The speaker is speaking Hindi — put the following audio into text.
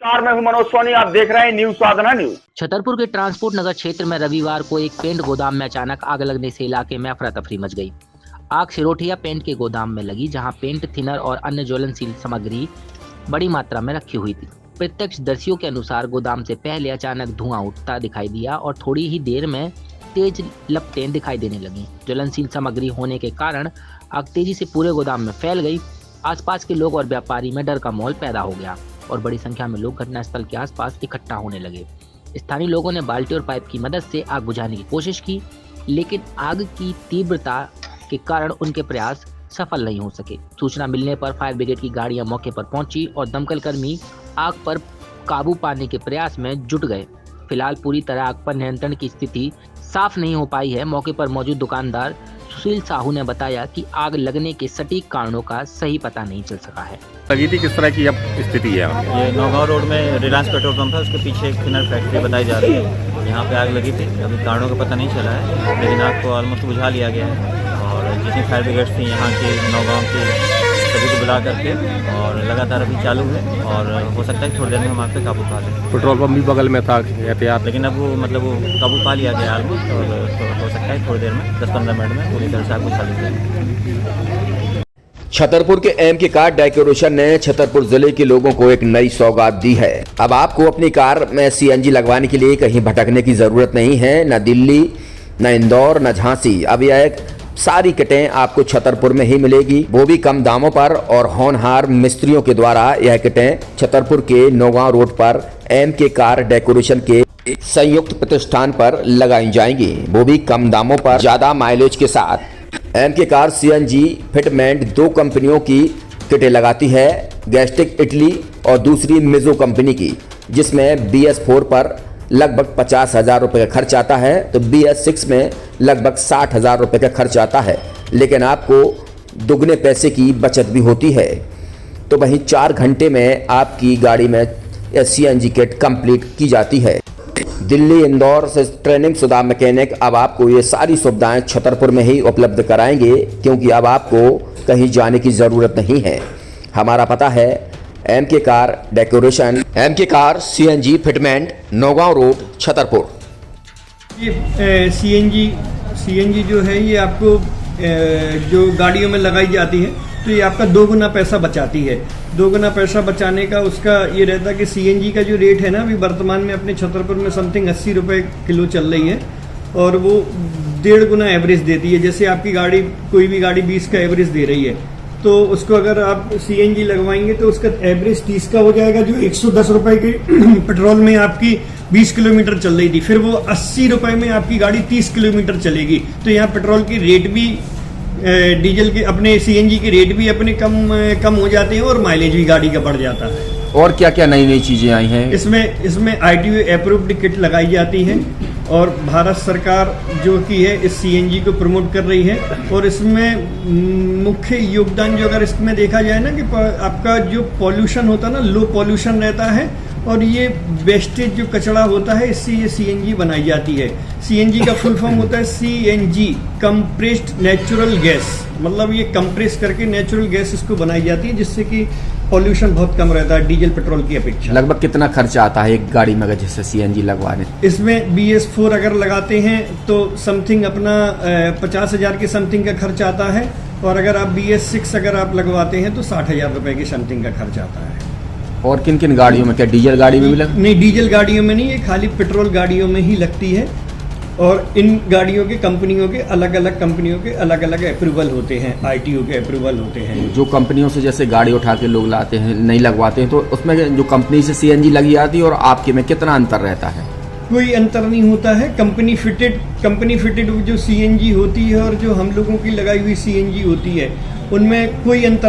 मैं हूं मनोज सोनी, आप देख रहे हैं न्यूज साधना न्यूज। छतरपुर के ट्रांसपोर्ट नगर क्षेत्र में रविवार को एक पेंट गोदाम में अचानक आग लगने से इलाके में अफरा तफरी मच गई। आग सिरोठिया पेंट के गोदाम में लगी, जहां पेंट, थिनर और अन्य ज्वलनशील सामग्री बड़ी मात्रा में रखी हुई थी। प्रत्यक्षदर्शियों के अनुसार गोदाम से पहले अचानक धुआं उठता दिखाई दिया और थोड़ी ही देर में तेज लपटें दिखाई देने लगी। ज्वलनशील सामग्री होने के कारण आग तेजी से पूरे गोदाम में फैल गई। आसपास के लोग और व्यापारी में डर का माहौल पैदा हो गया और बड़ी संख्या में लोग घटनास्थल के आसपास इकट्ठा होने लगे। स्थानीय लोगों ने बाल्टी और पाइप की मदद से आग बुझाने की कोशिश की, लेकिन आग की तीव्रता के कारण उनके प्रयास सफल नहीं हो सके। सूचना मिलने पर फायर ब्रिगेड की गाड़ियां मौके पर पहुंची और दमकल कर्मी आग पर काबू पाने के प्रयास में जुट गए। फिलहाल पूरी तरह आग पर नियंत्रण की स्थिति साफ नहीं हो पाई है। मौके पर मौजूद दुकानदार सुशील साहू ने बताया कि आग लगने के सटीक कारणों का सही पता नहीं चल सका है। लगी थी, किस तरह की अब स्थिति है? ये नौगांव रोड में रिलायंस पेट्रोल पंप है, उसके पीछे एक थिनर फैक्ट्री बताई जा रही है। यहाँ पे आग लगी थी, अभी कारणों का पता नहीं चला है, लेकिन आग को ऑलमोस्ट बुझा लिया गया है। और जितनी फायर ब्रिगेड थी यहाँ की, नौगांव की, सभी को बुला करके और लगातार अभी चालू है और हो सकता है थोड़ी देर में हम आग पे काबू पा लें। पेट्रोल पंप भी बगल में था एहतियात, लेकिन अब वो वो काबू पा लिया गया ऑलमोस्ट और हो सकता है थोड़ी देर में 10-15 मिनट में पूरी तरह से आग बुझा ली जाएगी। छतरपुर के एमके कार डेकोरेशन ने छतरपुर जिले के लोगों को एक नई सौगात दी है। अब आपको अपनी कार में सीएनजी लगवाने के लिए कहीं भटकने की जरूरत नहीं है, न दिल्ली, न इंदौर, न झांसी। अब यह सारी किटें आपको छतरपुर में ही मिलेगी, वो भी कम दामों पर। और होनहार मिस्त्रियों के द्वारा यह किटें छतरपुर के नौगांव रोड पर एमके कार डेकोरेशन के संयुक्त प्रतिष्ठान पर लगाई जाएंगी, वो भी कम दामों पर, ज्यादा माइलेज के साथ। एमके कार सीएनजी फिटमेंट 2 कंपनियों की किटें लगाती है, गैस्टिक इटली और दूसरी मिजो कंपनी की, जिसमें BS4 पर लगभग 50,000 रुपये का खर्च आता है, तो BS6 में लगभग 60,000 रुपये का खर्च आता है, लेकिन आपको दुगने पैसे की बचत भी होती है। तो वहीं 4 घंटे में आपकी गाड़ी में सीएनजी किट कंप्लीट की जाती है। दिल्ली, इंदौर से ट्रेनिंग शुदा मैकेनिक अब आपको ये सारी सुविधाएं छतरपुर में ही उपलब्ध कराएंगे, क्योंकि अब आपको कहीं जाने की ज़रूरत नहीं है। हमारा पता है MK car decoration, MK car CNG fitment, Naugaon road, Chhatarpur. ये सीएनजी जो है ये आपको जो गाड़ियों में लगाई जाती है, तो ये आपका 2 गुना पैसा बचाती है। 2 गुना पैसा बचाने का उसका ये रहता है कि सीएनजी का जो रेट है ना, अभी वर्तमान में अपने छतरपुर में समथिंग 80 रुपये किलो चल रही है और वो 1.5 गुना एवरेज देती है। जैसे आपकी गाड़ी, कोई भी गाड़ी 20 का एवरेज दे रही है, तो उसको अगर आप सीएनजी लगवाएंगे तो उसका एवरेज 30 का हो जाएगा, जो 110 रुपए के पेट्रोल में आपकी 20 किलोमीटर चल रही थी, फिर वो 80 रुपए में आपकी गाड़ी 30 किलोमीटर चलेगी। तो यहाँ पेट्रोल की रेट भी, डीजल के, अपने सीएनजी के रेट भी अपने कम हो जाते हैं और माइलेज भी गाड़ी का बढ़ जाता है। और क्या क्या नई नई चीजें आई हैं? इसमें ITO अप्रूव्ड किट लगाई जाती है और भारत सरकार जो की है इस सीएनजी को प्रमोट कर रही है। और इसमें मुख्य योगदान जो अगर इसमें देखा जाए ना, कि आपका जो पॉल्यूशन होता है ना, लो पॉल्यूशन रहता है और ये वेस्टेज जो कचरा होता है, इससे ये सीएनजी बनाई जाती है। सीएनजी का फुल फॉर्म होता है CNG, कंप्रेस्ड नेचुरल गैस, मतलब ये कंप्रेस करके नेचुरल गैस इसको बनाई जाती है, जिससे कि पॉल्यूशन बहुत कम रहता है डीजल पेट्रोल की अपेक्षा। लगभग कितना खर्चा आता है एक गाड़ी में अगर जैसे सीएनजी लगवाने? इसमें BS4 अगर लगाते हैं तो समथिंग अपना 50,000 के समथिंग का खर्च आता है, और अगर आप BS6 अगर आप लगवाते हैं तो 60,000 रुपए की समथिंग का खर्च आता है। और किन किन गाड़ियों में, क्या डीजल गाड़ी में भी नहीं, डीजल गाड़ियों में नहीं, ये खाली पेट्रोल गाड़ियों में ही लगती है। और इन गाड़ियों के कंपनियों के अलग अलग अप्रूवल होते हैं, ITO के अप्रूवल होते हैं। जो कंपनियों से जैसे गाड़ी उठा के लोग लाते हैं, नहीं लगवाते हैं, तो उसमें जो कंपनी से सीएनजी लगी आती है और आपके में कितना अंतर रहता है? कोई अंतर नहीं होता है। कंपनी फिटेड जो सीएनजी होती है और जो हम लोगों की लगाई हुई सीएनजी होती है, उनमें कोई अंतर